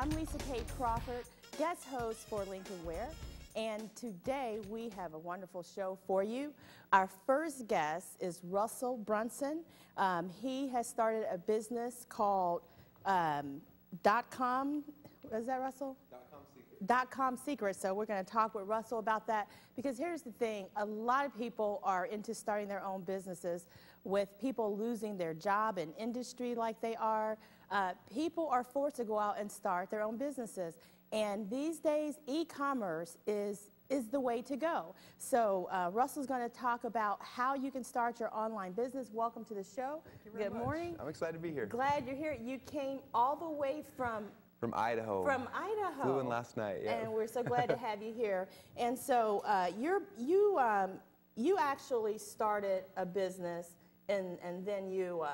I'm Lisa K. Crawford, guest host for Lincoln Ware, and today we have a wonderful show for you. Our first guest is Russell Brunson. He has started a business called .com. Is that Russell? DotComSecrets. So we're going to talk with Russell about that, because here's the thing: a lot of people are into starting their own businesses. With people losing their job in industry like they are, people are forced to go out and start their own businesses. And these days, e-commerce is the way to go. So Russell's going to talk about how you can start your online business. Welcome to the show. Thank you very much. Good morning. I'm excited to be here. Glad you're here. You came all the way from Idaho. From Idaho. Flew in last night. Yeah. And we're so glad to have you here. And so you actually started a business, and then you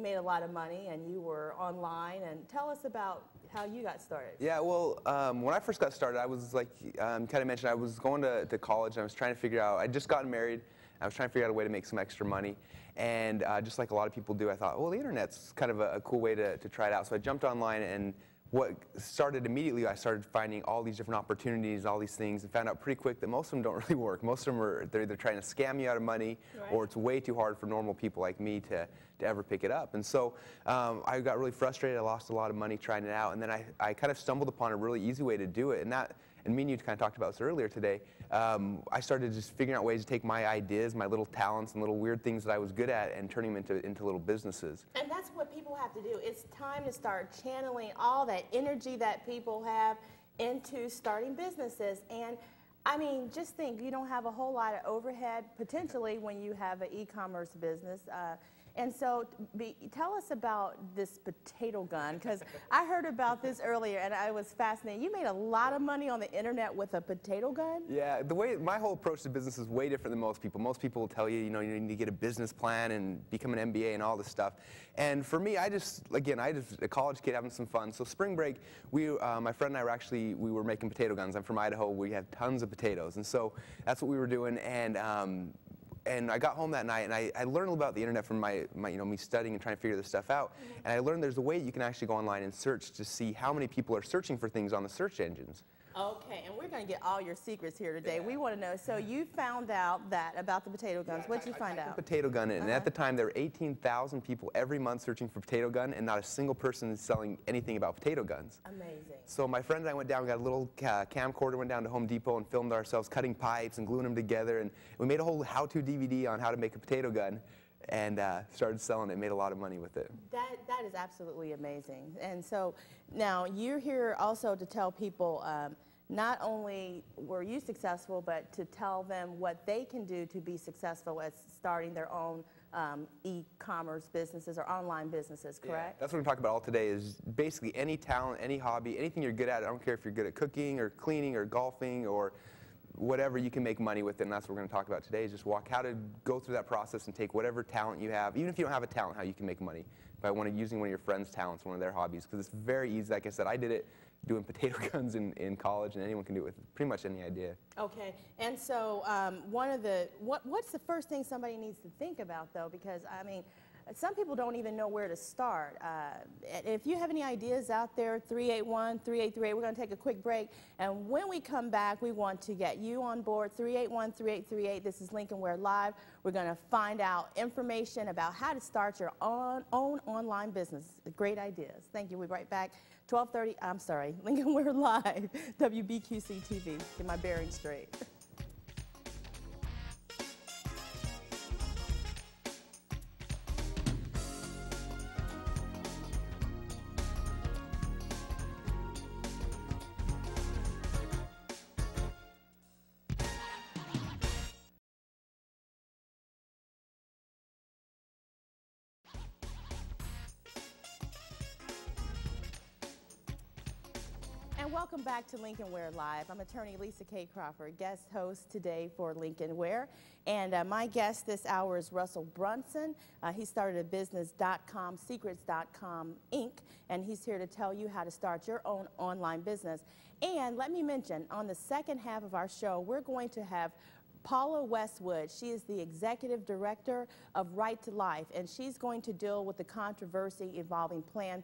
made a lot of money, and you were online. And tell us about how you got started. Yeah, well, when I first got started, I was like, kind of mentioned, I was going to college, and I was trying to figure out, I'd just gotten married, I was trying to figure out a way to make some extra money. And just like a lot of people do, I thought, well, the internet's kind of a cool way to try it out. So I jumped online, and what started immediately, I started finding all these different opportunities, all these things, and found out pretty quick that most of them don't really work. Most of them they're either trying to scam you out of money, right, or it's way too hard for normal people like me to ever pick it up. And so I got really frustrated. I lost a lot of money trying it out, and then I kind of stumbled upon a really easy way to do it. And me and you kind of talked about this earlier today. I started just figuring out ways to take my ideas, my little talents, and little weird things that I was good at, and turning them into little businesses. And that's what people have to do. It's time to start channeling all that energy that people have into starting businesses. And I mean, just think, you don't have a whole lot of overhead potentially when you have an e-commerce business. And so tell us about this potato gun, because I heard about this earlier and I was fascinated. You made a lot of money on the internet with a potato gun? Yeah, my whole approach to business is way different than most people. Most people will tell you, you need to get a business plan and become an MBA and all this stuff. And for me, I just a college kid having some fun. So spring break, my friend and I we were making potato guns. I'm from Idaho. We have tons of potatoes. And so that's what we were doing. And I got home that night, and I learned about the internet from me studying and trying to figure this stuff out. Mm-hmm. And I learned there's a way you can actually go online and search to see how many people are searching for things on the search engines. Okay, and we're going to get all your secrets here today. Yeah. We want to know. So you found out about the potato guns. What did you find out? Potato gun, and at the time there were 18,000 people every month searching for potato gun, and not a single person selling anything about potato guns. Amazing. So my friend and I went down, got a little camcorder, went down to Home Depot and filmed ourselves cutting pipes and gluing them together, and we made a whole how-to DVD on how to make a potato gun, and started selling it. Made a lot of money with it. That is absolutely amazing. And so now you're here also to tell people not only were you successful, but to tell them what they can do to be successful at starting their own e-commerce businesses or online businesses, correct? Yeah, that's what we're talking about all today, is basically any talent, any hobby, anything you're good at. I don't care if you're good at cooking or cleaning or golfing or whatever, you can make money with it, and that's what we're going to talk about today, is just how to go through that process and take whatever talent you have, even if you don't have a talent, how you can make money by using one of your friends' talents, one of their hobbies, because it's very easy. Like I said, I did it doing potato guns in college, and anyone can do it with pretty much any idea. Okay, and so what's the first thing somebody needs to think about, though? Because, I mean, some people don't even know where to start. If you have any ideas out there, 381-3838, we're going to take a quick break. And when we come back, we want to get you on board, 381-3838. This is Lincoln Ware Live. We're going to find out information about how to start your own online business. Great ideas. Thank you. We'll be right back. 12:30, I'm sorry, Lincoln Ware Live, WKRP-TV. Get my bearings straight. And welcome back to Lincoln Ware Live. I'm attorney Lisa K. Crawford, guest host today for Lincoln Ware. And my guest this hour is Russell Brunson. He started a business, DotComSecrets.com Inc., and he's here to tell you how to start your own online business. And let me mention, on the second half of our show, we're going to have Paula Westwood. She is the executive director of Right to Life, and she's going to deal with the controversy involving Planned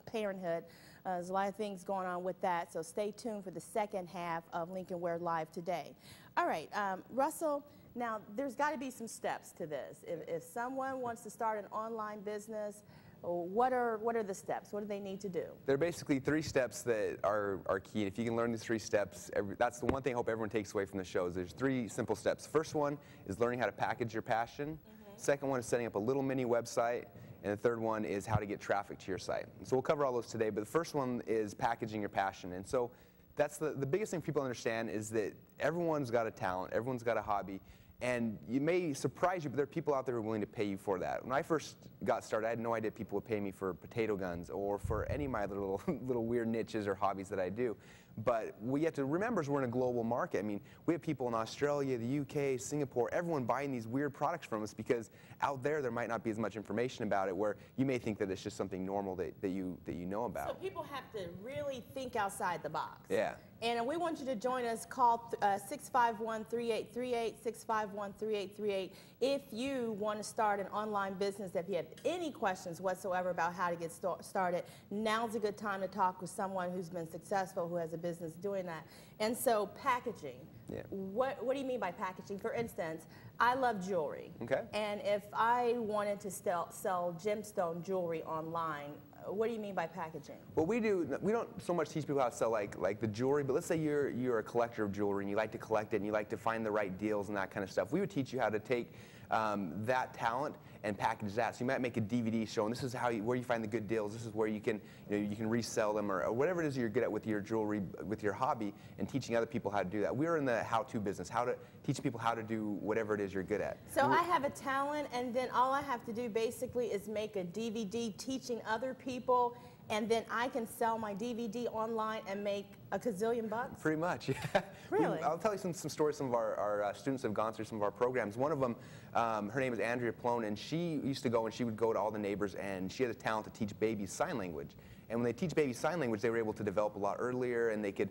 Parenthood. There's a lot of things going on with that, so stay tuned for the second half of Lincoln Ware Live today. All right, Russell, now there's got to be some steps to this. If someone wants to start an online business, what are the steps? What do they need to do? There are basically 3 steps that are key. And if you can learn these 3 steps, that's the one thing I hope everyone takes away from the show is there's 3 simple steps. First one is learning how to package your passion. Second one is setting up a little mini website. And the third one is how to get traffic to your site. So we'll cover all those today, but the first one is packaging your passion. And so that's the biggest thing people understand is that everyone's got a talent, everyone's got a hobby. And it may surprise you, but there are people out there who are willing to pay you for that. When I first got started, I had no idea people would pay me for potato guns or for any of my other little weird niches or hobbies that I do. But what you have to remember is we're in a global market. I mean, we have people in Australia, the UK, Singapore, everyone buying these weird products from us because out there might not be as much information about it where you may think that it's just something normal that you know about. So people have to really think outside the box. Yeah. And we want you to join us. Call 651-3838, 651-3838 if you want to start an online business. If you have any questions whatsoever about how to get started, now's a good time to talk with someone who's been successful, who has a business doing that. And so packaging. Yeah. What do you mean by packaging? For instance, I love jewelry. Okay. And if I wanted to sell gemstone jewelry online, what do you mean by packaging? What we do, we don't so much teach people how to sell like the jewelry, but let's say you're a collector of jewelry and you like to collect it and you like to find the right deals and that kind of stuff. We would teach you how to take that talent and package that. So you might make a DVD showing this is where you find the good deals. This is where you can resell them or whatever it is you're good at with your jewelry, with your hobby, and teaching other people how to do that. We're in the how-to business, how to teach people how to do whatever it is you're good at. So I have a talent, and then all I have to do basically is make a DVD teaching other people, and then I can sell my DVD online and make a gazillion bucks? Pretty much, yeah. Really? I'll tell you some stories. Some of our students have gone through some of our programs. One of them, her name is Andrea Plone, and she used to go to all the neighbors, and she had a talent to teach babies sign language. And when they teach babies sign language, they were able to develop a lot earlier, and they could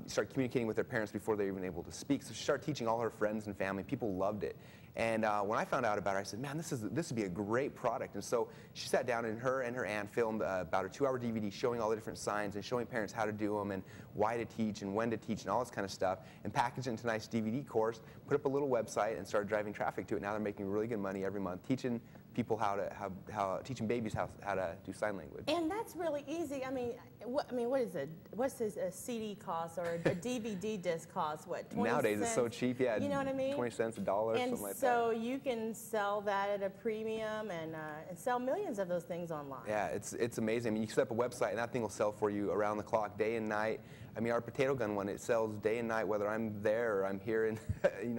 start communicating with their parents before they were even able to speak. So she started teaching all her friends and family. People loved it. And when I found out about her, I said, man, this would be a great product. And so she sat down, and her aunt filmed about a 2-hour DVD showing all the different signs and showing parents how to do them and why to teach and when to teach and all this kind of stuff, and packaged it into a nice DVD course, put up a little website, and started driving traffic to it. Now they're making really good money every month teaching people teaching babies how to do sign language. And that's really easy. I mean, what is it? What's a CD cost or a DVD disc cost? What, 20 Nowadays cents? It's so cheap. Yeah, you know what I mean? 20 cents, $1, something like that. And so you can sell that at a premium and sell millions of those things online. Yeah, it's amazing. I mean, you set up a website and that thing will sell for you around the clock, day and night. I mean, our potato gun one, it sells day and night, whether I'm there or I'm here in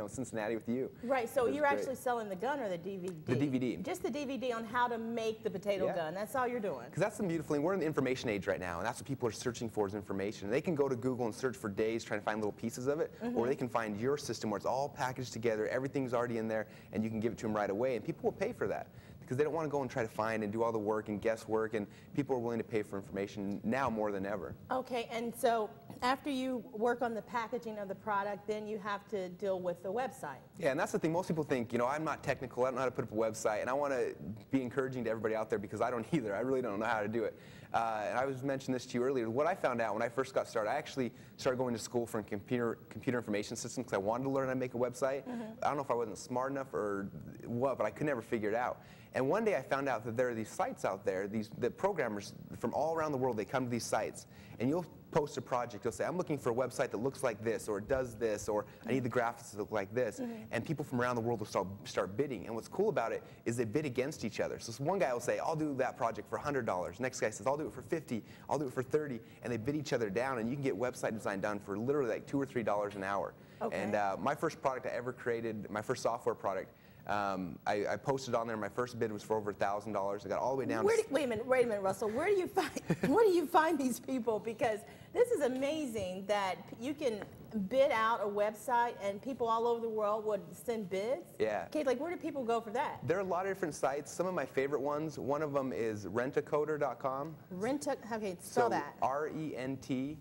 Cincinnati with you. Right, so you're actually selling the gun or the DVD? The DVD. Just the DVD on how to make the potato gun. That's all you're doing. Because that's the beautiful thing. We're in the information age right now, and that's what people are searching for is information. And they can go to Google and search for days trying to find little pieces of it, or they can find your system where it's all packaged together, everything's already in there, and you can give it to them right away. And people will pay for that, because they don't want to go and try to find and do all the work and guesswork, and people are willing to pay for information now more than ever. Okay, and so after you work on the packaging of the product, then you have to deal with the website. Yeah, and that's the thing. Most people think, I'm not technical, I don't know how to put up a website, and I want to be encouraging to everybody out there because I don't either. I really don't know how to do it. And I was mentioning this to you earlier. What I found out when I first got started, I actually started going to school for computer information systems because I wanted to learn how to make a website. I don't know if I wasn't smart enough or what, but I could never figure it out. And one day I found out that there are these sites out there, the programmers from all around the world, they come to these sites, and you'll post a project, you'll say, I'm looking for a website that looks like this, or does this, or I need the graphics to look like this, and people from around the world will start bidding. And what's cool about it is they bid against each other. So one guy will say, I'll do that project for $100. Next guy says, I'll do it for $50, I'll do it for $30, and they bid each other down, and you can get website design done for literally like $2 or $3 an hour. Okay. And my first product I ever created, my first software product, I posted on there. My first bid was for over $1,000. I got all the way down. Wait a minute, Russell. Where do you find these people? Because this is amazing that you can bid out a website and people all over the world would send bids. Yeah. Okay, like where do people go for that? There are a lot of different sites. Some of my favorite ones. One of them is rentacoder.com. Okay, spell that. R-E-N-T-A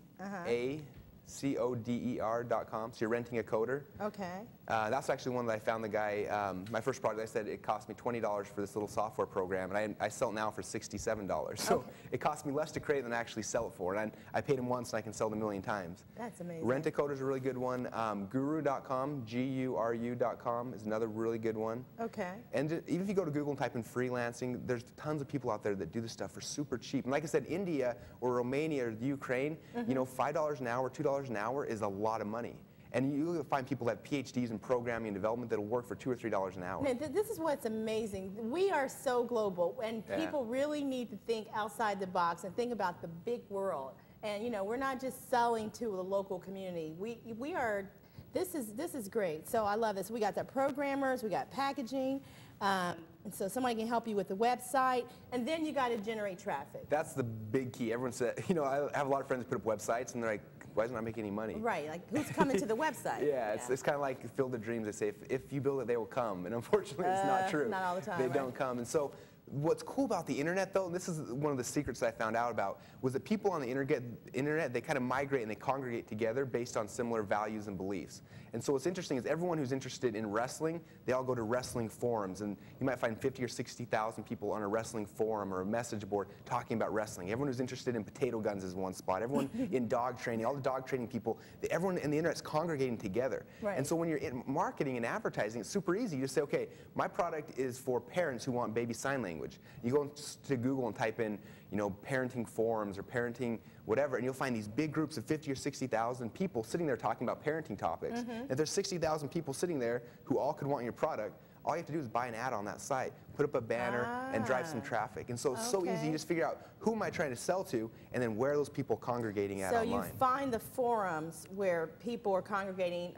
CODER.com. So you're renting a coder. Okay. That's actually one that I found the guy, my first product, I said it cost me $20 for this little software program, and I sell it now for $67. So Okay. it cost me less to create than I actually sell it for. And I paid him once, and I can sell it a million times. That's amazing. Rent-A-Coder is a really good one. Guru.com, GURU.com is another really good one. Okay. And even if you go to Google and type in freelancing, there's tons of people out there that do this stuff for super cheap. And like I said, India or Romania or Ukraine, you know, $5 an hour, $2 an hour is a lot of money. And you'll find people that have PhDs in programming and development that'll work for $2 or $3 an hour. Now, this is what's amazing. We are so global, and people really need to think outside the box and think about the big world. And you know, we're not just selling to the local community. We are. This is great. So I love this. We got the programmers, we got packaging, and so somebody can help you with the website, and then you got to generate traffic. That's the big key. Everyone said, you know, I have a lot of friends who put up websites, and they're like, why isn't I making any money? Right, like who's coming to the website? Yeah, it's kind of like Field of Dreams. They say, if you build it, they will come. And unfortunately, it's not true. Not all the time, They right? don't come. And so what's cool about the internet, though, and this is one of the secrets that I found out about, was that people on the internet, they kind of migrate and they congregate together based on similar values and beliefs. And so what's interesting is everyone who's interested in wrestling, they all go to wrestling forums. And you might find 50 or 60,000 people on a wrestling forum or a message board talking about wrestling. Everyone who's interested in potato guns is one spot. Everyone in dog training, all the dog training people, everyone in the internet's congregating together. Right. And so when you're in marketing and advertising, it's super easy. You just say, okay, my product is for parents who want baby sign language. You go to Google and type in, you know, parenting forums or parenting whatever, and you'll find these big groups of 50 or 60,000 people sitting there talking about parenting topics. If there's 60,000 people sitting there who all could want your product, all you have to do is buy an ad on that site, put up a banner, and drive some traffic. And so it's so easy. You just figure out who am I trying to sell to, and then where are those people congregating at online. So you find the forums where people are congregating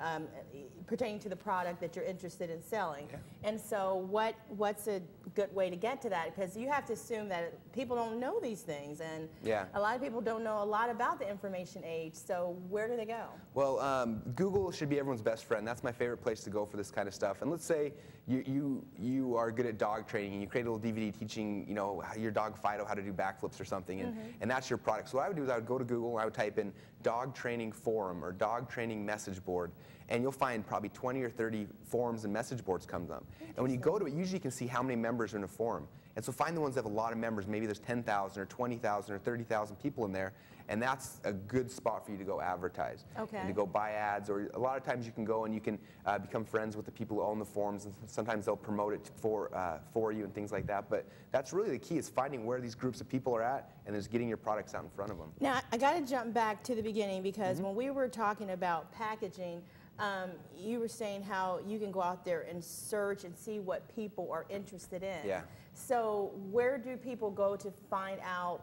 pertaining to the product that you're interested in selling. Yeah. And so what's a good way to get to that? Because you have to assume that people don't know these things, and a lot of people don't know a lot about the information age. So where do they go? Well, Google should be everyone's best friend. That's my favorite place to go for this kind of stuff. And let's say you are good at dog training, and you create a little DVD teaching, you know, your dog Fido how to do backflips or something, and that's your product. So what I would do is I would go to Google and I would type in dog training forum or dog training message board, and you'll find probably 20 or 30 forums and message boards comes up. And when you go to it, usually you can see how many members are in a forum. And so find the ones that have a lot of members. Maybe there's 10,000 or 20,000 or 30,000 people in there, and that's a good spot for you to go advertise. Okay. And to go buy ads, or a lot of times you can go and you can become friends with the people who own the forums, and sometimes they'll promote it for you and things like that. But that's really the key, is finding where these groups of people are at and just getting your products out in front of them. Now, I got to jump back to the beginning, because when we were talking about packaging, you were saying how you can go out there and search and see what people are interested in. Yeah. So where do people go to find out?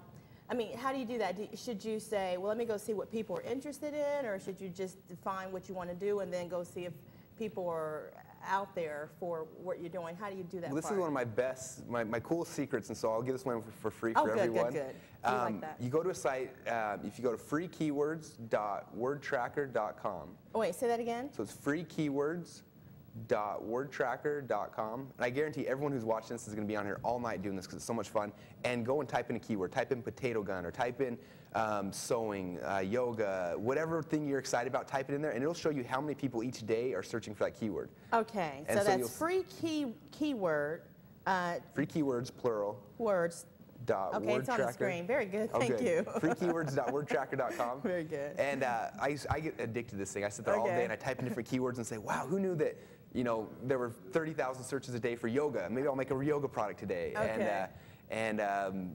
I mean, how do you do that? Should you say, well, let me go see what people are interested in, or should you just define what you want to do and then go see if people are out there for what you're doing? How do you do that? Well, this is one of my best, my coolest secrets, and so I'll give this one for free for everyone. Good. We like that. You go to a site, if you go to freekeywords.wordtracker.com. Oh, wait, say that again? So it's freekeywords.wordtracker.com. And I guarantee everyone who's watching this is going to be on here all night doing this because it's so much fun. And go and type in a keyword. Type in potato gun, or type in sewing, yoga, whatever thing you're excited about, type it in there, and it'll show you how many people each day are searching for that keyword. Okay, so that's free keyword. Free keywords, plural. Words. Okay, it's on the screen. Very good. Thank you. Freekeywords.wordtracker.com. Very good. And I get addicted to this thing. I sit there all day and I type in different keywords and say, wow, who knew that, you know, there were 30,000 searches a day for yoga? Maybe I'll make a yoga product today. Okay. And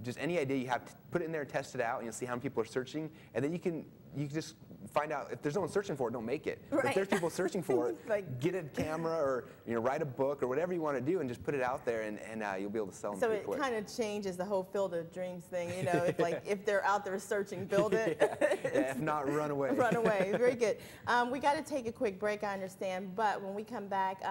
just any idea you have, put it in there, test it out, and you'll see how many people are searching. And then you can just find out if there's no one searching for it, don't make it. Right. If there's people searching for it, get a camera, or write a book, or whatever you want to do, and just put it out there, and you'll be able to sell them pretty quick. So it kind of changes the whole Field of Dreams thing, you know. It's like if they're out there searching, build it. If not, run away. Run away. Very good. We got to take a quick break, I understand, but when we come back,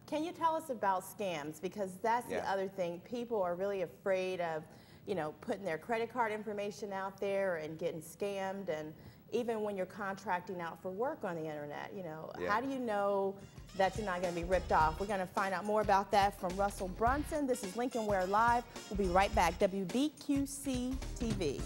can you tell us about scams? Because that's the other thing. People are really afraid of, you know, putting their credit card information out there and getting scammed. And even when you're contracting out for work on the internet, you know, how do you know that you're not going to be ripped off? We're going to find out more about that from Russell Brunson. This is Lincoln Ware Live. We'll be right back. WBQC-TV.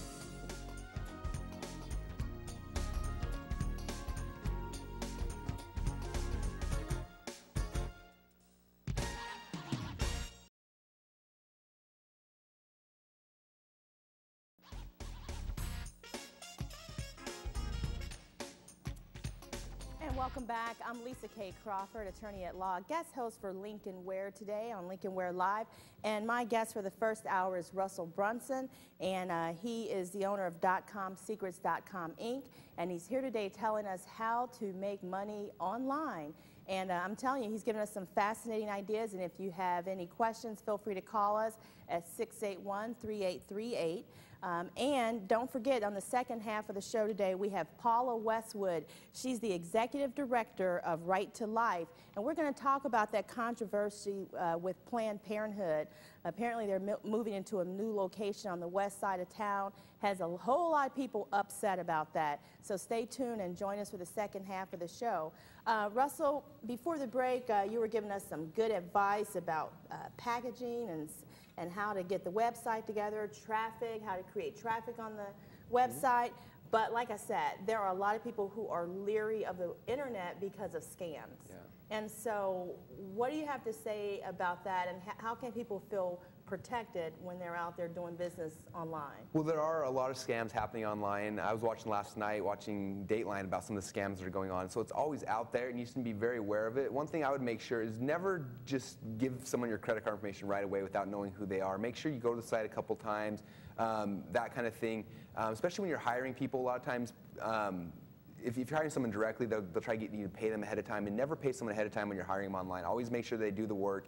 And welcome back. I'm Lisa K. Crawford, attorney at law, guest host for Lincoln Ware today on Lincoln Ware Live. And my guest for the first hour is Russell Brunson, and he is the owner of DotComSecrets.com Inc. And he's here today telling us how to make money online. And I'm telling you, he's given us some fascinating ideas. And if you have any questions, feel free to call us at 681-3838. And don't forget, on the second half of the show today, we have Paula Westwood. She's the executive director of Right to Life. And we're going to talk about that controversy with Planned Parenthood. Apparently, they're moving into a new location on the west side of town. Has a whole lot of people upset about that. So stay tuned and join us for the second half of the show. Russell, before the break, you were giving us some good advice about packaging and how to get the website together, traffic, how to create traffic on the website. But like I said, there are a lot of people who are leery of the internet because of scams. Yeah. And so what do you have to say about that, and how can people feel protected when they're out there doing business online? Well, there are a lot of scams happening online. I was watching last night, watching Dateline about some of the scams that are going on. So it's always out there, and you need to be very aware of it. One thing I would make sure is never just give someone your credit card information right away without knowing who they are. Make sure you go to the site a couple times, that kind of thing. Especially when you're hiring people, a lot of times, if you're hiring someone directly, they'll try to get you to pay them ahead of time, and never pay someone ahead of time when you're hiring them online. Always make sure they do the work.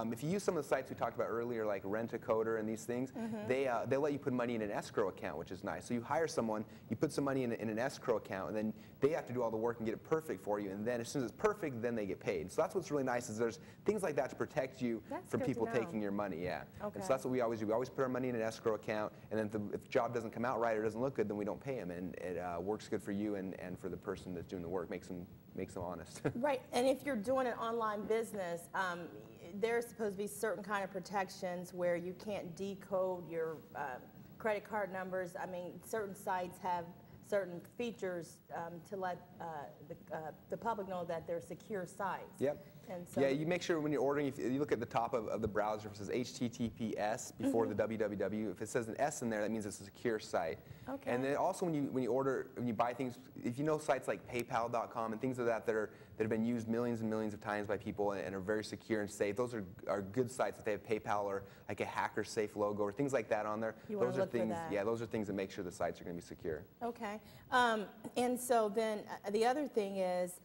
If you use some of the sites we talked about earlier, like Rent-A-Coder and these things, they'll let you put money in an escrow account, which is nice. So you hire someone, you put some money in an escrow account, and then they have to do all the work and get it perfect for you. And then as soon as it's perfect, then they get paid. So that's what's really nice, is there's things like that to protect you from people taking your money. Yeah. Okay. And so that's what we always do. We always put our money in an escrow account, and then if the job doesn't come out right or doesn't look good, then we don't pay them. And it works good for you and for the person that's doing the work, makes them honest. Right, and if you're doing an online business, there's supposed to be certain kind of protections where you can't decode your credit card numbers. I mean, certain sites have certain features to let the public know that they're secure sites. Yep. And so, yeah, you make sure when you're ordering, if you look at the top of the browser, if it says HTTPS before the www, if it says an S in there, that means it's a secure site. Okay. And then also when you buy things, if you know sites like PayPal.com and things like that that have been used millions and millions of times by people and are very secure and safe, those are good sites. If they have PayPal or like a hacker safe logo or things like that on there, those are things. Yeah, those are things that make sure the sites are going to be secure. Okay. And so then the other thing is,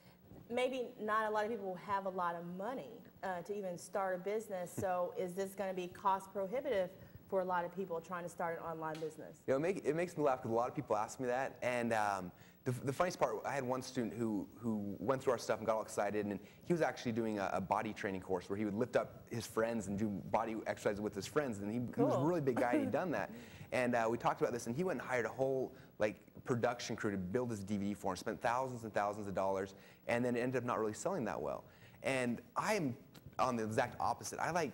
maybe not a lot of people have a lot of money to even start a business. So is this going to be cost prohibitive for a lot of people trying to start an online business? You know, it makes me laugh because a lot of people ask me that. And the funniest part, I had one student who went through our stuff and got all excited, and he was actually doing a body training course where he would lift up his friends and do body exercises with his friends. And he was a really big guy, and he'd done that. And we talked about this, and he went and hired a whole production crew to build this DVD for him, spent thousands and thousands of dollars, and then it ended up not really selling that well. And I'm on the exact opposite. I like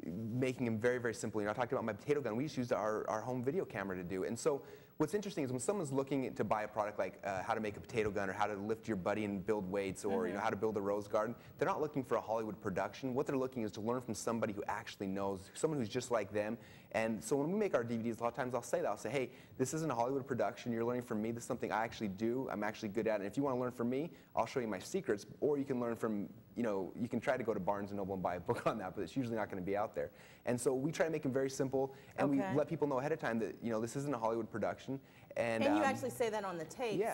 making them very, very simple. You know, I talked about my potato gun. We just used our home video camera to do. And so what's interesting is when someone's looking to buy a product like how to make a potato gun or how to lift your buddy and build weights or you know, how to build a rose garden, they're not looking for a Hollywood production. What they're looking is to learn from somebody who actually knows, someone who's just like them. And so when we make our DVDs, a lot of times I'll say that. I'll say, hey, this isn't a Hollywood production. You're learning from me. This is something I actually do. I'm actually good at it. And if you want to learn from me, I'll show you my secrets. Or you can learn from, you know, you can try to go to Barnes & Noble and buy a book on that, but it's usually not going to be out there. And so we try to make them very simple, and we let people know ahead of time that, you know, this isn't a Hollywood production. And you actually say that on the tapes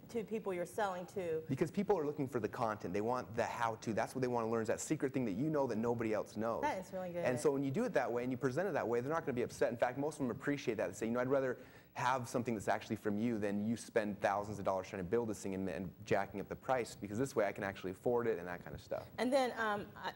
to people you're selling to. Because people are looking for the content. They want the how-to. That's what they want to learn, is that secret thing that you know that nobody else knows. That is really good. And so when you do it that way and you present it that way, they're not going to be upset. In fact, most of them appreciate that. They say, you know, I'd rather have something that's actually from you than you spend thousands of dollars trying to build this thing and jacking up the price, because this way I can actually afford it and that kind of stuff. And then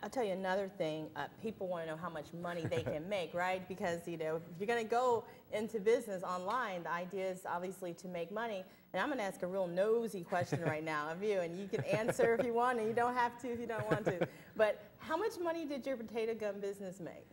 I'll tell you another thing. People want to know how much money they can make, right? Because, you know, if you're going to go into business online, the idea is obviously to make money. And I'm going to ask a real nosy question right now of you, and you can answer if you want, and you don't have to if you don't want to. But how much money did your potato gun business make?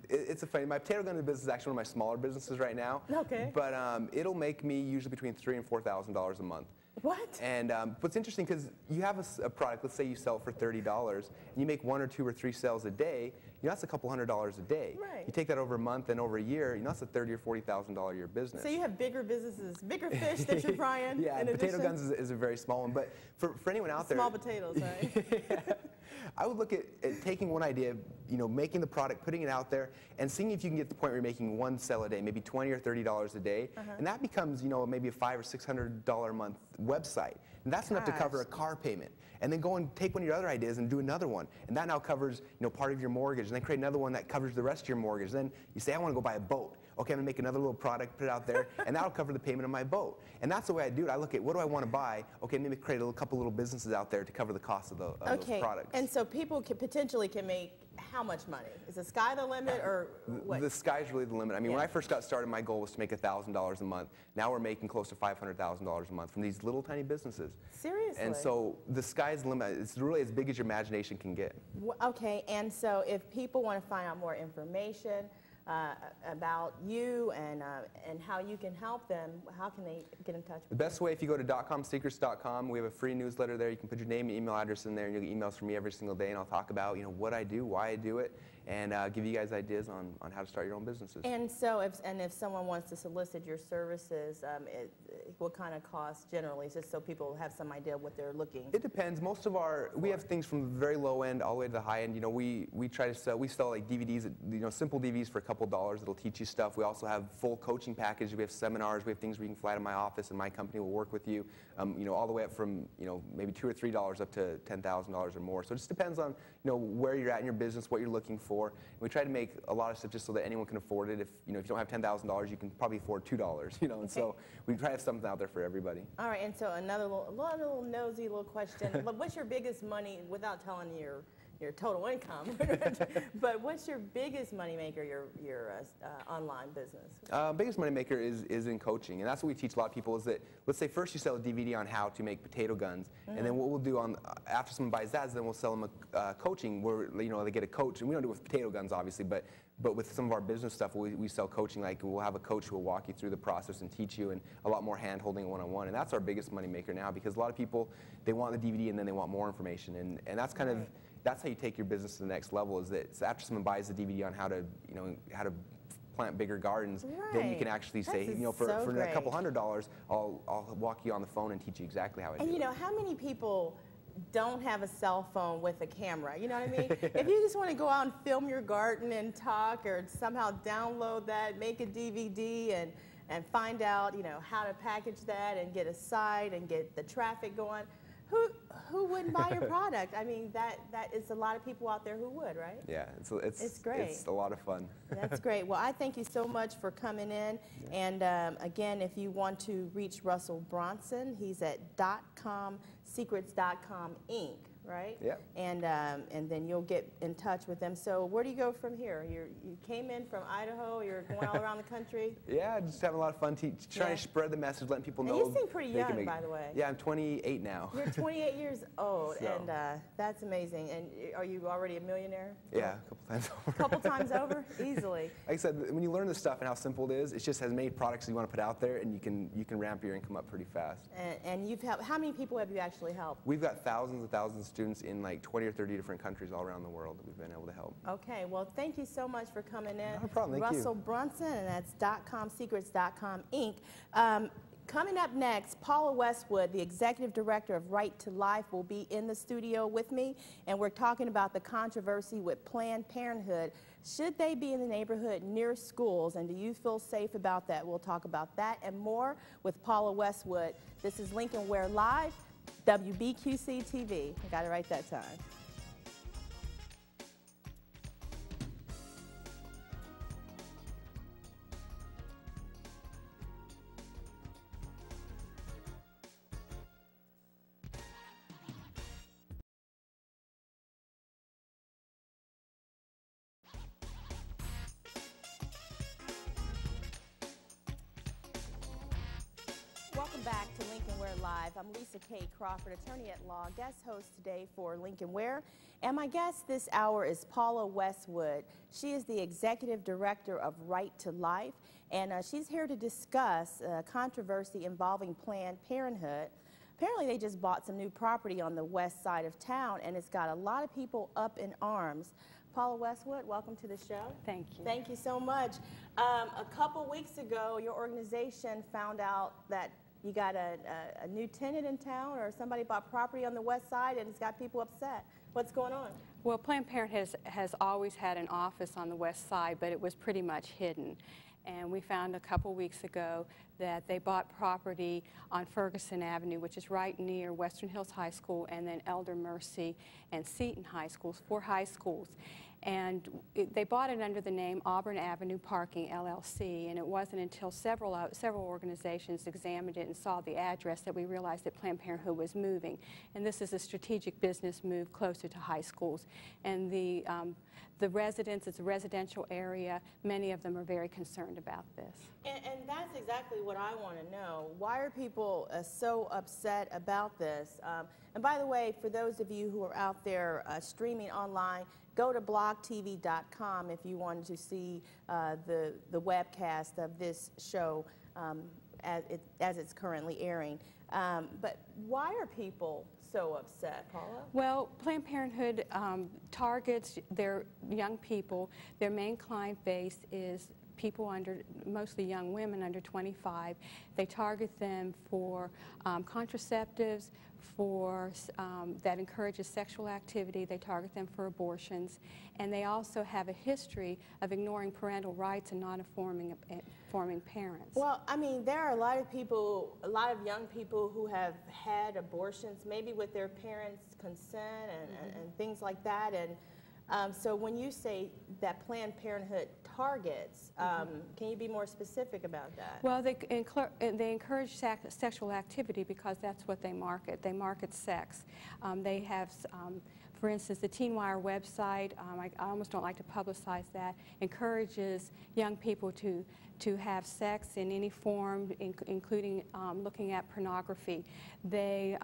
It's a funny. My potato gun business is actually one of my smaller businesses right now. Okay. But it'll make me usually between $3,000 and $4,000 a month. What? And what's interesting, because you have a product, let's say you sell it for $30, and you make 1 or 2 or 3 sales a day, that's a couple $100s a day. Right. You take that over a month and over a year, that's a $30,000 or $40,000 a year business. So you have bigger businesses, bigger fish that you're frying. Yeah, potato guns is a very small one, but for anyone out there, small potatoes, right? Yeah. I would look at taking one idea, making the product, putting it out there, and seeing if you can get to the point where you're making 1 sale a day, maybe $20 or $30 a day, and that becomes, maybe a $500 or $600 a month website, and that's enough to cover a car payment. And then go and take one of your other ideas and do another one, and that now covers, part of your mortgage, and then create another one that covers the rest of your mortgage. Then you say, I want to go buy a boat. Okay, I'm going to make another little product, put it out there, and that'll cover the payment of my boat. And that's the way I do it. I look at, what do I want to buy? Okay, maybe create a couple little businesses out there to cover the cost of, those products. And so people potentially can make how much money? Is the sky the limit, or what? The sky's really the limit. I mean, when I first got started, my goal was to make $1,000 a month. Now we're making close to $500,000 a month from these little tiny businesses. Seriously? And so the sky's the limit. It's really as big as your imagination can get. Okay, and so if people want to find out more information about you and how you can help them, how can they get in touch with you? The best way, if you go to DotComSecrets.com, we have a free newsletter there. You can put your name and email address in there, and you'll get emails from me every single day, and I'll talk about what I do, why I do it, and give you guys ideas on how to start your own businesses. And so, if someone wants to solicit your services, what kind of cost generally, just so people have some idea what they're looking? It depends. Most of we have things from the very low end all the way to the high end. We try to sell. We sell like DVDs, simple DVDs for a couple dollars that'll teach you stuff. We also have full coaching packages. We have seminars. We have things where you can fly to my office, and my company will work with you. All the way up from maybe $2 or $3 up to $10,000 or more. So it just depends on where you're at in your business, what you're looking for. And we try to make a lot of stuff just so that anyone can afford it. If you don't have $10,000, you can probably afford $2. And so we try to have something out there for everybody. All right, and so another little nosy little question. What's your biggest money, without telling your total income, but what's your biggest money maker, your online business? Biggest money maker is in coaching, and that's what we teach a lot of people. Is that, let's say first you sell a DVD on how to make potato guns, and then what we'll do after someone buys that is then we'll sell them a coaching where they get a coach, and we don't do it with potato guns obviously, but with some of our business stuff, we sell coaching. Like we'll have a coach who will walk you through the process and teach you, and a lot more hand holding one-on-one, and that's our biggest money maker now, because a lot of people, they want the DVD and then they want more information, and that's kind of, that's how you take your business to the next level. Is that after someone buys the DVD on how to plant bigger gardens, then you can actually say, for a couple $100, I'll walk you on the phone and teach you exactly how I do it. And how many people don't have a cell phone with a camera? You know what I mean? If you just want to go out and film your garden and talk, or somehow download that, make a DVD and find out, how to package that and get a site and get the traffic going, who wouldn't buy your product? I mean, that is a lot of people out there who would, right? Yeah, it's great. It's a lot of fun. That's great. Well, I thank you so much for coming in. And again, if you want to reach Russell Brunson, he's at DotComSecrets.com Inc. Right? Yeah. And then you'll get in touch with them. So where do you go from here? You came in from Idaho. You're going all around the country. Yeah, just having a lot of fun trying to spread the message, letting people know. And you seem pretty young, by the way. Yeah, I'm 28 now. You're 28 years old, So. and that's amazing. And are you already a millionaire? Yeah, a couple times over. A couple times over? Easily. Like I said, when you learn this stuff and how simple it is, it just has many products you want to put out there, and you can ramp your income up pretty fast. And you've helped, how many people have you actually helped? We've got thousands and thousands of students in like 20 or 30 different countries all around the world that we've been able to help. Okay, well, thank you so much for coming in. No problem, thank you. Russell Brunson, and that's DotComSecrets.com Inc. Coming up next, Paula Westwood, the Executive Director of Right to Life, will be in the studio with me, and we're talking about the controversy with Planned Parenthood. Should they be in the neighborhood near schools, and do you feel safe about that? We'll talk about that and more with Paula Westwood. This is Lincoln Ware Live, WBQC-TV. I got it right that time. Welcome back to Lincoln Ware Live. I'm Lisa K. Crawford, attorney at law, guest host today for Lincoln Ware. And my guest this hour is Paula Westwood. She is the Executive Director of Right to Life, and she's here to discuss controversy involving Planned Parenthood. apparently they just bought some new property on the west side of town, and it's got a lot of people up in arms. Paula Westwood, welcome to the show. Thank you. Thank you so much. A couple weeks ago, your organization found out that you got a new tenant in town, or somebody bought property on the west side, and it's got people upset. What's going on? Well, Planned Parenthood has always had an office on the west side, but it was pretty much hidden. And we found a couple weeks ago that they bought property on Ferguson Avenue, which is right near Western Hills High School, and then Elder Mercy and Seton High Schools, 4 high schools. And they bought it under the name Auburn Avenue Parking, LLC, and it wasn't until several organizations examined it and saw the address that we realized that Planned Parenthood was moving. And this is a strategic business move closer to high schools. And the residents, it's a residential area, many of them are very concerned about this. And that's exactly what I want to know. Why are people so upset about this? And by the way, for those of you who are out there streaming online, go to blogtv.com if you wanted to see the webcast of this show as it's currently airing. But why are people so upset, Paula? Well, Planned Parenthood targets their young people. Their main client base is people mostly young women under 25. They target them for contraceptives, that encourages sexual activity. They target them for abortions, and they also have a history of ignoring parental rights and not informing parents. Well, I mean, there are a lot of people, a lot of young people who have had abortions, maybe with their parents' consent and things like that. And so when you say that Planned Parenthood targets, can you be more specific about that? Well, they encourage sexual activity because that's what they market. They market sex. They have, for instance, the Teen Wire website, I almost don't like to publicize that, encourages young people to have sex in any form, including looking at pornography. They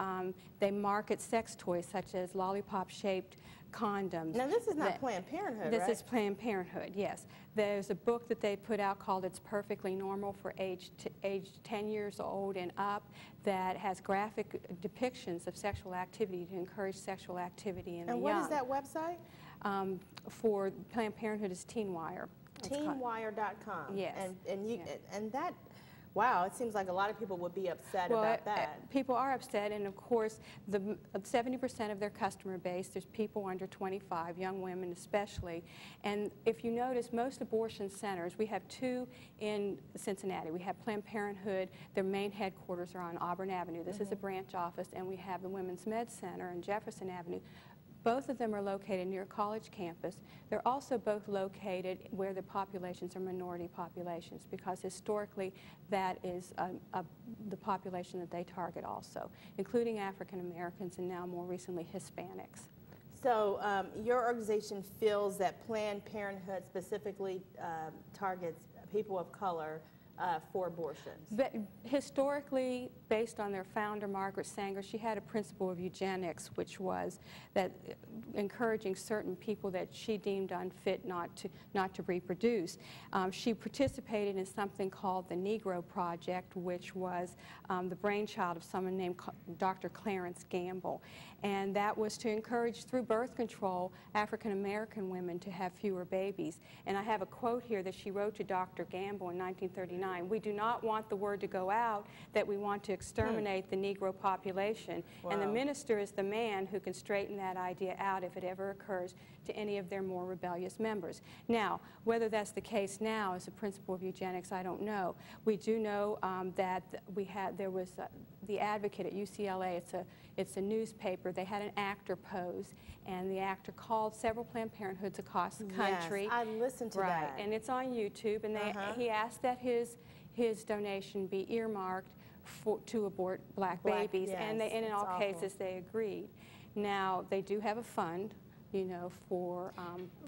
market sex toys such as lollipop-shaped condoms. Now, this is not Planned Parenthood, right? This is Planned Parenthood, yes. There's a book that they put out called It's Perfectly Normal for age 10 years old and up that has graphic depictions of sexual activity to encourage sexual activity in the young. And what is that website? For Planned Parenthood is Teen Wire. Teenwire.com. Yes. And that, wow, it seems like a lot of people would be upset about that. People are upset, and of course, 70% of their customer base, there's people under 25, young women especially. And if you notice, most abortion centers, we have 2 in Cincinnati. We have Planned Parenthood, their main headquarters are on Auburn Avenue. This is a branch office, and we have the Women's Med Center on Jefferson Avenue. Both of them are located near a college campus. They're also both located where the populations are minority populations, because historically that is the population that they target also, including African Americans and now more recently Hispanics. So your organization feels that Planned Parenthood specifically targets people of color for abortions. But historically, based on their founder, Margaret Sanger, she had a principle of eugenics, which was that encouraging certain people that she deemed unfit not to reproduce. She participated in something called the Negro Project, which was the brainchild of someone named Dr. Clarence Gamble. And that was to encourage, through birth control, African American women to have fewer babies. And I have a quote here that she wrote to Dr. Gamble in 1939. "We do not want the word to go out that we want to exterminate the Negro population. Wow. And the minister is the man who can straighten that idea out if it ever occurs to any of their more rebellious members." Now, whether that's the case now as a principle of eugenics, I don't know. We do know that there was the Advocate at UCLA. It's a newspaper. They had an actor pose, and the actor called several Planned Parenthoods across the country. Yes, I listened to right, that. and it's on YouTube. And he asked that his donation be earmarked to abort black babies, yes, and in all awful. cases they agreed. Now they do have a fund, you know, for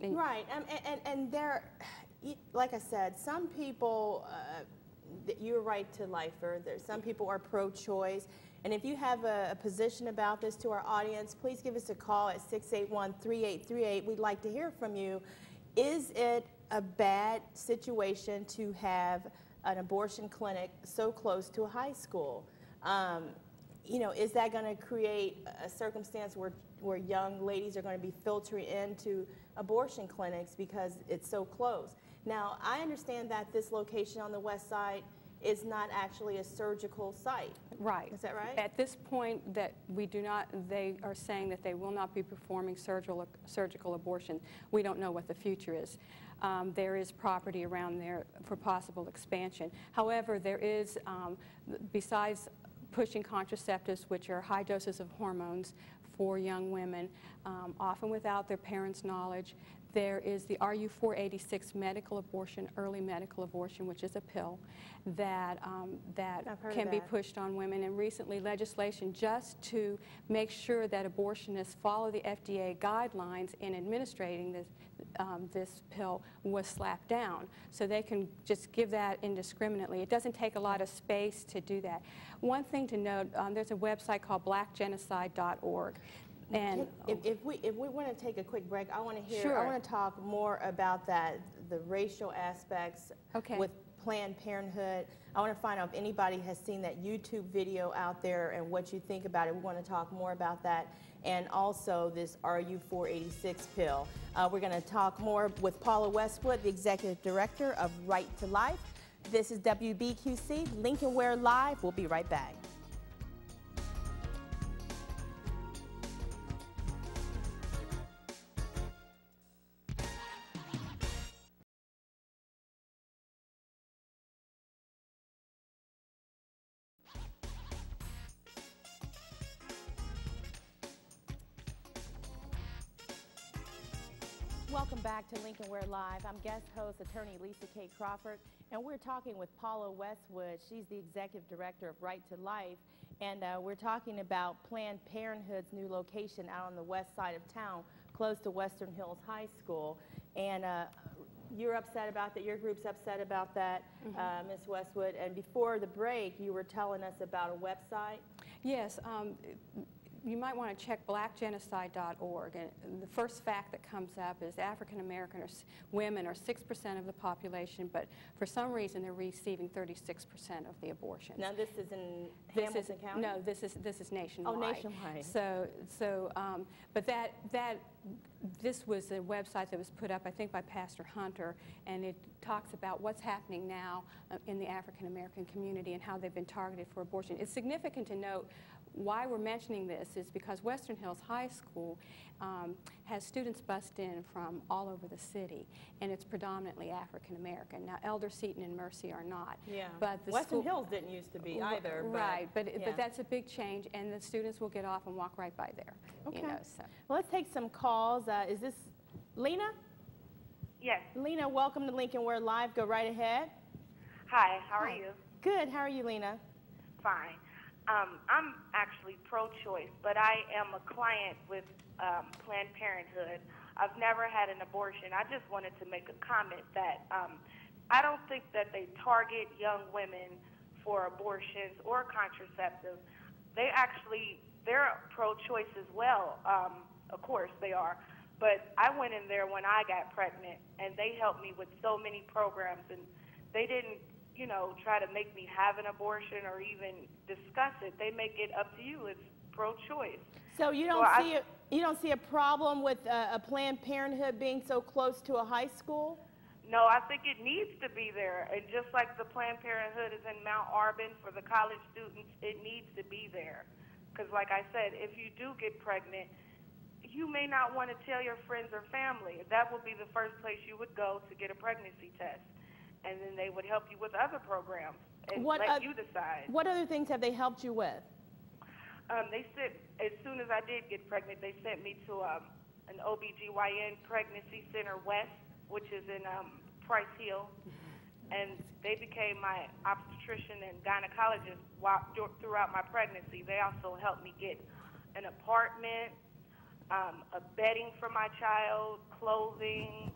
right, and there, like I said, some people. You're right to lifer. Some people are pro-choice. And if you have a position about this to our audience, please give us a call at 681-3838. We'd like to hear from you. Is it a bad situation to have an abortion clinic so close to a high school? you know, is that going to create a circumstance where young ladies are going to be filtering into abortion clinics because it's so close? Now, I understand that this location on the west side is not actually a surgical site. Right. Is that right? At this point, that we do not, they are saying that they will not be performing surgical abortion. We don't know what the future is. There is property around there for possible expansion. However, there is, besides pushing contraceptives, which are high doses of hormones for young women, often without their parents' knowledge, there is the RU-486 medical abortion, early medical abortion, which is a pill that can be pushed on women. And recently, legislation just to make sure that abortionists follow the FDA guidelines in administrating this pill was slapped down. So they can just give that indiscriminately. It doesn't take a lot of space to do that. One thing to note, there's a website called blackgenocide.org. And if we want to take a quick break, I want to hear. Sure. I want to talk more about that, the racial aspects with Planned Parenthood. I want to find out if anybody has seen that YouTube video out there and what you think about it. We want to talk more about that, and also this RU-486 pill. We're going to talk more with Paula Westwood, the Executive Director of Right to Life. This is WBQC, Lincoln Ware Live. We'll be right back. Welcome back to Lincoln Ware Live. I'm guest host, attorney Lisa K. Crawford, and we're talking with Paula Westwood. She's the Executive Director of Right to Life, and we're talking about Planned Parenthood's new location out on the west side of town, close to Western Hills High School. And you're upset about that, your group's upset about that, Ms. Westwood. And before the break, you were telling us about a website. yes, you might want to check blackgenocide.org. And the first fact that comes up is African American women are 6% of the population, but for some reason they're receiving 36% of the abortions. Now this is in Hamilton County? No, this is nationwide. Oh, nationwide. But this was a website that was put up, I think, by Pastor Hunter, and it talks about what's happening now in the African American community and how they've been targeted for abortion. It's significant to note why we're mentioning this is because Western Hills High School has students bussed in from all over the city, and it's predominantly African American. Now, Elder Seton and Mercy are not. Yeah. But the Western Hills didn't used to be either. Right, but that's a big change, and the students will get off and walk right by there. Okay. You know, so. Well, let's take some calls. Is this Lena? Yes. Lena, welcome to Lincoln Ware Live. Go right ahead. Hi, how are you? Good. How are you, Lena? Fine. I'm actually pro-choice, but I am a client with Planned Parenthood. I've never had an abortion. I just wanted to make a comment that I don't think that they target young women for abortions or contraceptives. They're pro-choice as well. Of course they are. But I went in there when I got pregnant, and they helped me with so many programs, and they didn't, you know, try to make me have an abortion or even discuss it. They make it up to you. It's pro-choice. So you don't you don't see a problem with a Planned Parenthood being so close to a high school? No, I think it needs to be there. And just like the Planned Parenthood is in Mount Auburn for the college students, it needs to be there. Because like I said, if you do get pregnant, you may not want to tell your friends or family. That would be the first place you would go to get a pregnancy test. And then they would help you with other programs and let you decide. What other things have they helped you with? They sent, as soon as I did get pregnant, they sent me to an OBGYN pregnancy center west, which is in Price Hill. And they became my obstetrician and gynecologist throughout my pregnancy. They also helped me get an apartment, a bedding for my child, clothing.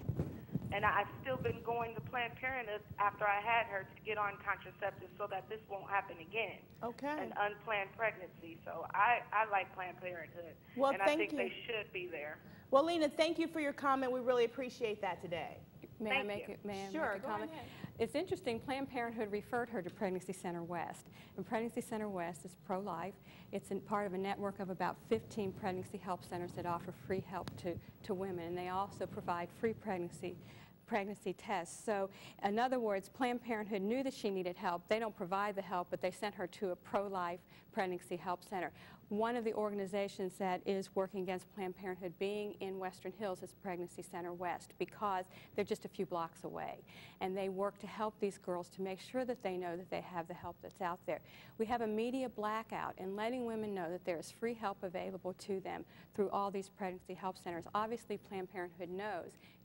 And I've still been going to Planned Parenthood after I had her to get on contraceptives so that this won't happen again. Okay. An unplanned pregnancy. So I like Planned Parenthood. Well, and I think they should be there. Well, Lena, thank you for your comment. We really appreciate that today. May I make a comment? Go ahead. It's interesting, Planned Parenthood referred her to Pregnancy Center West. And Pregnancy Center West is pro-life. It's part of a network of about 15 pregnancy help centers that offer free help to women, and they also provide free pregnancy tests. So in other words, Planned Parenthood knew that she needed help. They don't provide the help, but they sent her to a pro-life pregnancy help center. One of the organizations that is working against Planned Parenthood being in Western Hills is Pregnancy Center West, because they're just a few blocks away. And they work to help these girls to make sure that they know that they have the help that's out there. We have a media blackout in letting women know that there is free help available to them through all these pregnancy help centers. Obviously, Planned Parenthood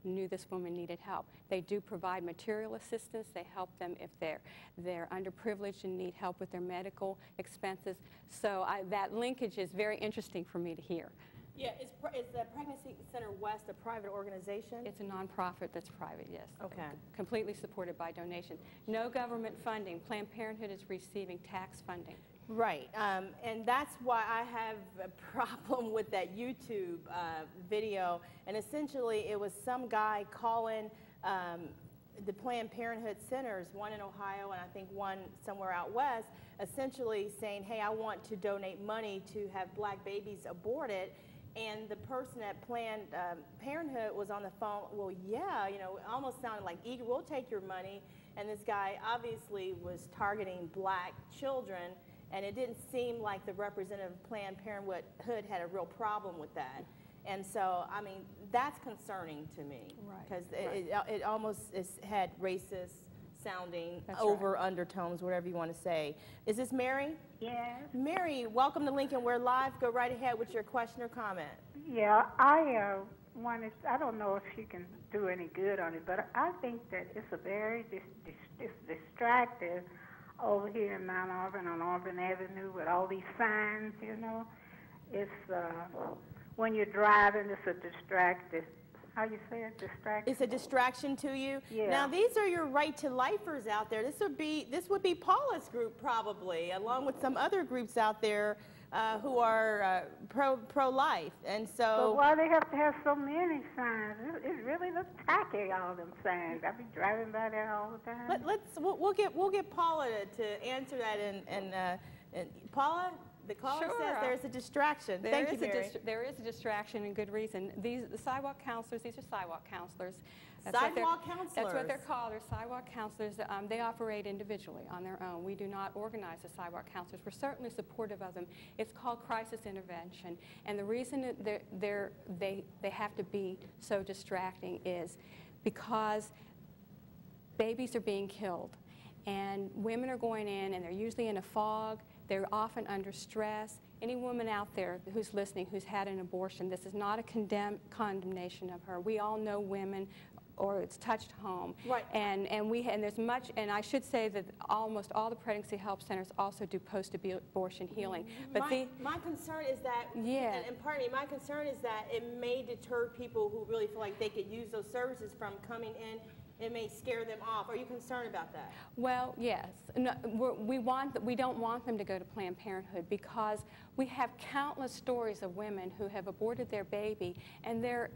knew this woman needed help. They do provide material assistance. They help them if they're underprivileged and need help with their medical expenses. So that linkage is very interesting for me to hear. Yeah, is the Pregnancy Center West a private organization? It's a nonprofit that's private, yes. Okay. Completely supported by donation. No government funding. Planned Parenthood is receiving tax funding. Right, and that's why I have a problem with that YouTube video. And essentially, it was some guy calling the Planned Parenthood centers, one in Ohio and I think one somewhere out west, essentially saying, hey, I want to donate money to have black babies aborted. And the person at Planned Parenthood was on the phone, well, yeah, you know, it almost sounded like, eager, we'll take your money. And this guy obviously was targeting black children, and it didn't seem like the representative of Planned Parenthood had a real problem with that. And so, I mean, that's concerning to me. Because it almost had racist sounding undertones, whatever you want to say. Is this Mary? Yes. Mary, welcome to Lincoln. We're live. Go right ahead with your question or comment. Yeah, I don't know if she can do any good on it, but I think that it's a very distracted over here in Mount Auburn on Auburn Avenue with all these signs, you know. It's, when you're driving, it's a distracted, how you say it, distraction? It's a distraction to you? Yeah. Now, these are your right-to-lifers out there. This would be Paula's group probably, along with some other groups out there who are pro-life. And so... But why they have to have so many signs? It really looks tacky, all them signs. I be driving by there all the time. We'll get Paula to answer that. And Paula, the caller says there's a distraction. Thank you, Mary. There is a distraction, and good reason. The sidewalk counselors, these are sidewalk counselors. Sidewalk counselors? That's what they're called. They're sidewalk counselors. They operate individually on their own. We do not organize the sidewalk counselors. We're certainly supportive of them. It's called crisis intervention. And the reason that they have to be so distracting is because babies are being killed. And women are going in, and they're usually in a fog. They're often under stress. Any woman out there who's listening who's had an abortion, this is not a condemnation of her. We all know women, or it's touched home. Right. And there's much, and I should say that almost all the pregnancy help centers also do post-abortion healing. But my concern is that, yeah. and pardon me, my concern is that it may deter people who really feel like they could use those services from coming in. It may scare them off. Are you concerned about that? Well, yes. No, we don't want them to go to Planned Parenthood because we have countless stories of women who have aborted their baby, and they're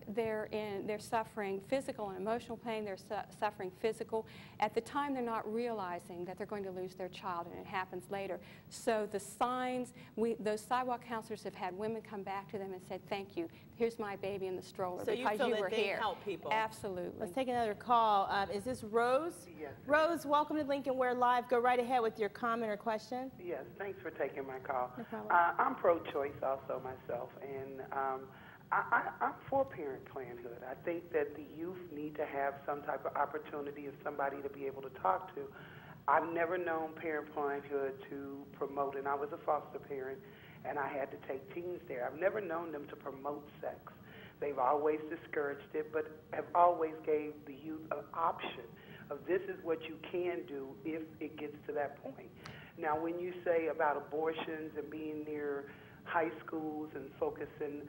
suffering physical and emotional pain. They're suffering physical. At the time, they're not realizing that they're going to lose their child, and it happens later. So the signs, those sidewalk counselors have had women come back to them and said, "Thank you. Here's my baby in the stroller so because you were that they here." Help people. Absolutely. Let's take another call. Is this Rose? Yes. Rose, welcome to Lincoln. We're live. Go right ahead with your comment or question. Yes, thanks for taking my call. No problem. I'm pro-choice also myself, and I'm for Parent Parenthood. I think that the youth need to have some type of opportunity of somebody to be able to talk to. I've never known Parent Parenthood to promote, and I was a foster parent, and I had to take teens there. I've never known them to promote sex. They've always discouraged it, but have always gave the youth an option of this is what you can do if it gets to that point. Now, when you say about abortions and being near high schools and focusing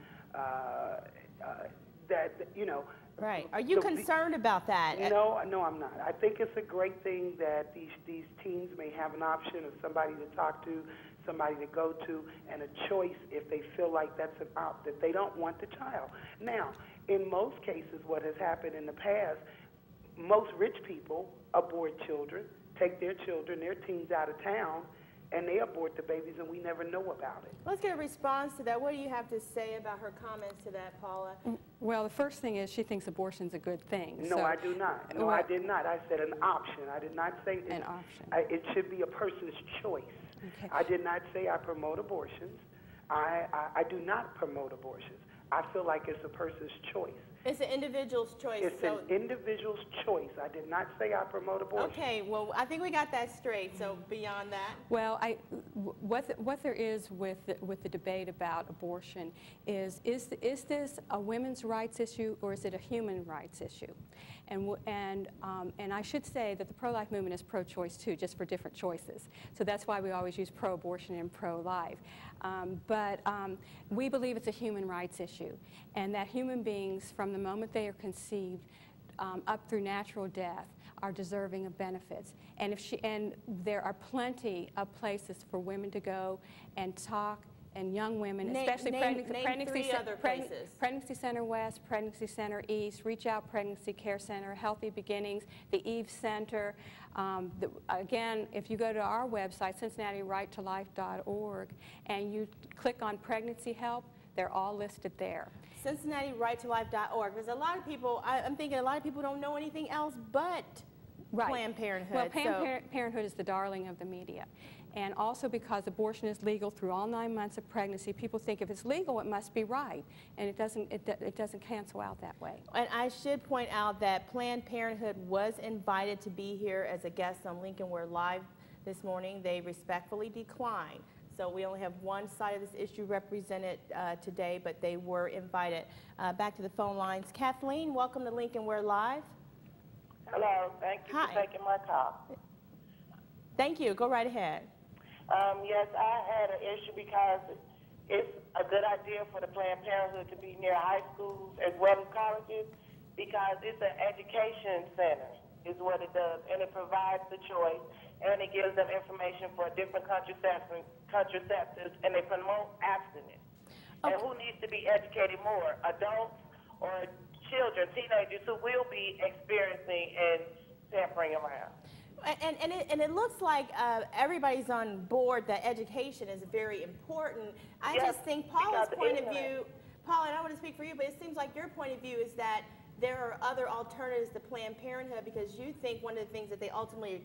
that, you know. Right. Are you concerned about that? No, I'm not. I think it's a great thing that these teens may have an option of somebody to talk to, somebody to go to, and a choice if they feel like that's an that they don't want the child. Now, in most cases, what has happened in the past, most rich people abort children, take their children, their teens out of town, and they abort the babies, and we never know about it. Let's get a response to that. What do you have to say about her comments to that, Paula? Well, the first thing is she thinks abortion's a good thing. No, so, I do not. No, well, I did not. I said an option. I did not say an option. It should be a person's choice. Okay. I did not say I promote abortions. I do not promote abortions. I feel like it's a person's choice. It's an individual's choice. It's an individual's choice. I did not say I promote abortion. Okay, well, I think we got that straight. So beyond that, well, what there is with the debate about abortion is this a women's rights issue or is it a human rights issue? And I should say that the pro-life movement is pro-choice too, just for different choices. So that's why we always use pro-abortion and pro-life. But we believe it's a human rights issue, and that human beings, from the moment they are conceived up through natural death, are deserving of benefits. And there are plenty of places for women to go and talk, and young women, especially Pregnancy Center West, Pregnancy Center East, Reach Out Pregnancy Care Center, Healthy Beginnings, the Eve Center. Again, if you go to our website, CincinnatiRightToLife.org, and you click on pregnancy help, they're all listed there. CincinnatiRightToLife.org. There's a lot of people, I'm thinking a lot of people don't know anything else but Planned Parenthood. Well, Planned Parenthood is the darling of the media. And also because abortion is legal through all 9 months of pregnancy, people think if it's legal, it must be right. And it doesn't cancel out that way. And I should point out that Planned Parenthood was invited to be here as a guest on Lincoln Ware Live this morning. They respectfully declined. So we only have one side of this issue represented today, but they were invited. Back to the phone lines. Kathleen, welcome to Lincoln Ware Live. Hello, thank you for taking my call. Thank you. Go right ahead. Yes, I had an issue because it's a good idea for the Planned Parenthood to be near high schools as well as colleges because it's an education center is what it does, and it provides the choice, and it gives them information for different contraceptives, and they promote abstinence. Okay. And who needs to be educated more, adults or children, teenagers who will be experiencing and tampering around? And it looks like everybody's on board that education is very important. I just think Paula's point of view, Paula, and I want to speak for you, but it seems like your point of view is that there are other alternatives to Planned Parenthood because you think one of the things that they ultimately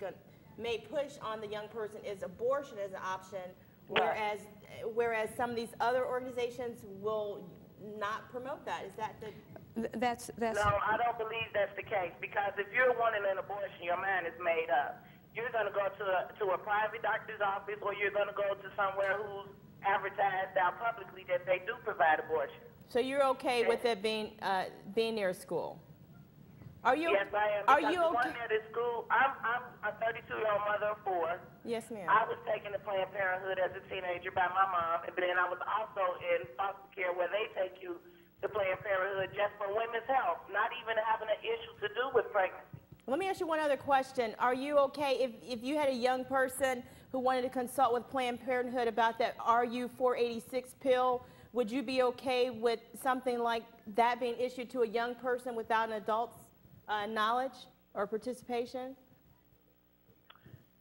may push on the young person is abortion as an option, whereas some of these other organizations will not promote that. Is that the... That's No, I don't believe that's the case because if you're wanting an abortion, your mind is made up. You're going to go to a private doctor's office or you're going to go to somewhere who's advertised out publicly that they do provide abortion. So you're okay with it being near school? Are you? Yes, I am. Are you okay? At this school, I'm a 32-year-old mother of 4. Yes, ma'am. I was taken to Planned Parenthood as a teenager by my mom, and then I was also in foster care where they take you to Planned Parenthood just for women's health, not even having an issue to do with pregnancy. Let me ask you one other question. Are you okay if you had a young person who wanted to consult with Planned Parenthood about that RU486 pill? Would you be okay with something like that being issued to a young person without an adult's knowledge or participation?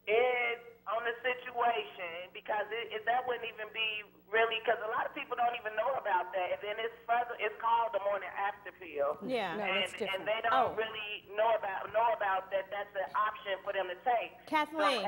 It's on the situation because that wouldn't even be really, because a lot of people don't even know about that. And then it's called the morning after pill. Yeah, no, and, it's different. And they don't really know about that. That's an option for them to take. Kathleen,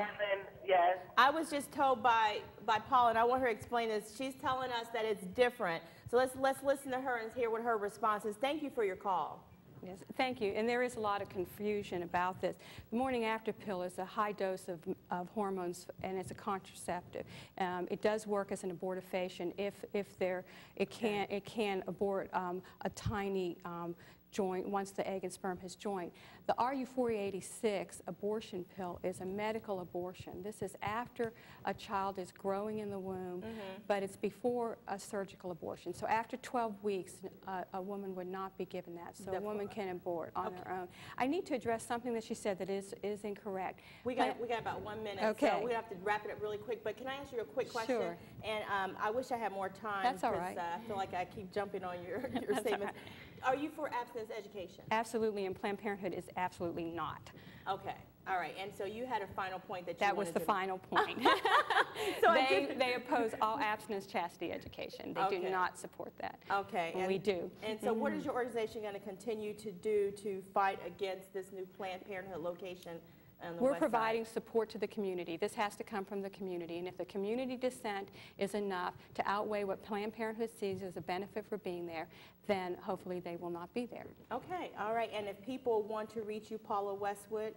yes. I was just told by Paula, and I want her to explain this. She's telling us that it's different. So let's listen to her and hear what her response is. Thank you for your call. Yes, thank you. And there is a lot of confusion about this. The morning after pill is a high dose of hormones, and it's a contraceptive. It does work as an abortifacient it can abort a tiny joint once the egg and sperm has joined. The RU486 abortion pill is a medical abortion. This is after a child is growing in the womb, but it's before a surgical abortion. So after 12 weeks, a woman would not be given that. So a woman can abort on her own. I need to address something that she said that is incorrect. We got about 1 minute, okay. So we have to wrap it up really quick. But can I ask you a quick question? Sure. And I wish I had more time. That's all right. I feel like I keep jumping on your statements. Are you for abstinence as education? Absolutely, and Planned Parenthood is absolutely not. Okay. All right. And so you had a final point that you That was wanted the to final point. So they oppose all abstinence chastity education. They do not support that. Okay. And we do. And so what is your organization going to continue to do to fight against this new Planned Parenthood location on the We're west providing side? support to the community. This has to come from the community. And if the community dissent is enough to outweigh what Planned Parenthood sees as a benefit for being there, then hopefully they will not be there. Okay. All right. And if people want to reach you, Paula Westwood,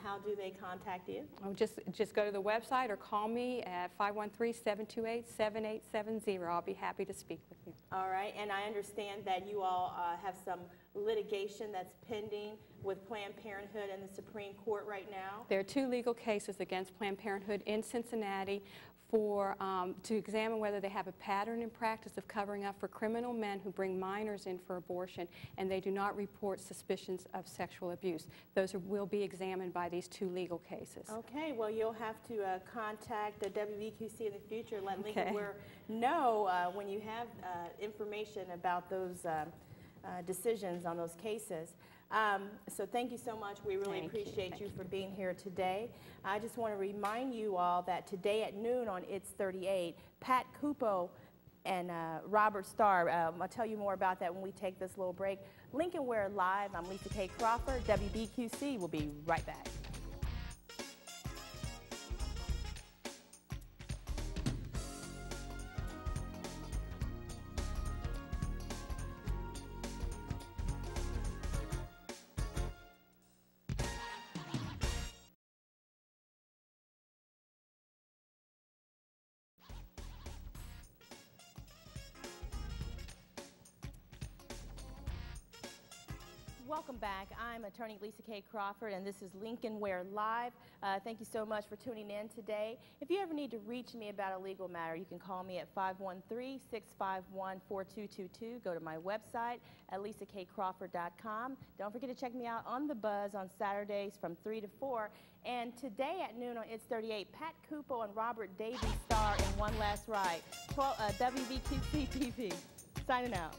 how do they contact you? Oh, just go to the website or call me at 513-728-7870. I'll be happy to speak with you. All right. And I understand that you all have some litigation that's pending with Planned Parenthood in the Supreme Court right now. There are 2 legal cases against Planned Parenthood in Cincinnati for, to examine whether they have a pattern and practice of covering up for criminal men who bring minors in for abortion and they do not report suspicions of sexual abuse. Those will be examined by these 2 legal cases. Okay, well, you'll have to contact the WVQC in the future and let Lincoln Ware know when you have information about those decisions on those cases. So thank you so much. We really appreciate you for being here today. I just want to remind you all that today at noon on It's 38, Pat Cupo and Robert Starr, I'll tell you more about that when we take this little break. Lincoln Ware Live, I'm Lisa K. Crawford. WBQC will be right back. Welcome back. I'm attorney Lisa K. Crawford, and this is Lincoln Ware Live. Thank you so much for tuning in today. If you ever need to reach me about a legal matter, you can call me at 513-651-4222. Go to my website at lisakcrawford.com. Don't forget to check me out on The Buzz on Saturdays from 3 to 4. And today at noon on It's 38, Pat Cupo and Robert Davies star in One Last Ride. WVQC TV. Signing out.